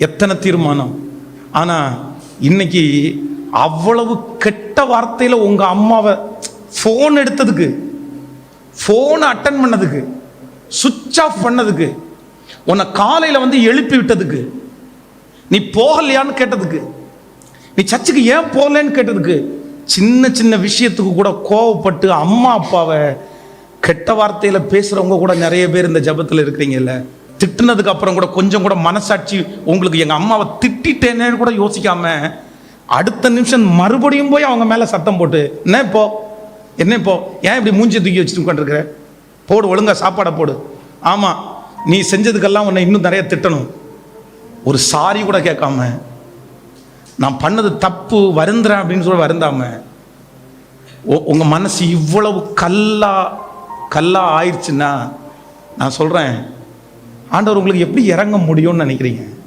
எத்தனை தீர்மானம். ஆனால் இன்னைக்கு அவ்வளவு கெட்ட வார்த்தையில் உங்கள் அம்மாவை ஃபோன் எடுத்ததுக்கு, ஃபோனை அட்டன் பண்ணதுக்கு, சுவிட்ச் ஆஃப் பண்ணதுக்கு, உன்னை காலையில் வந்து எழுப்பி விட்டதுக்கு, நீ போகலையான்னு கேட்டதுக்கு, நீ சர்ச்சுக்கு ஏன் போகலன்னு கேட்டதுக்கு, சின்ன சின்ன விஷயத்துக்கு கூட கோவப்பட்டு அம்மா அப்பாவை கெட்ட வார்த்தையில் பேசுகிறவங்க கூட நிறைய பேர் இந்த ஜபத்தில் இருக்கிறீங்கல்ல. திட்டுனதுக்கு அப்புறம் கூட கொஞ்சம் கூட மனசாட்சி உங்களுக்கு எங்கள் அம்மாவை திட்டேன்னு கூட யோசிக்காம அடுத்த நிமிஷம் மறுபடியும் போய் அவங்க மேலே சத்தம் போட்டு என்ன இப்போ ஏன் இப்படி மூஞ்சி தூக்கி வச்சுட்டு உட்காந்துருக்குற, போடு ஒழுங்கா சாப்பாடை போடு. ஆமாம், நீ செஞ்சதுக்கெல்லாம் உன்னை இன்னும் நிறைய திட்டணும். ஒரு சாரி கூட கேட்காம நான் பண்ணது தப்பு வருந்துறேன் அப்படின்னு சொல்லி வருந்தாம உங்கள் மனசு இவ்வளவு கல்லா ஆயிடுச்சுன்னா நான் சொல்கிறேன், ஆண்டவர் உங்களுக்கு எப்படி இறங்க முடியும்னு நினைக்கிறீங்க?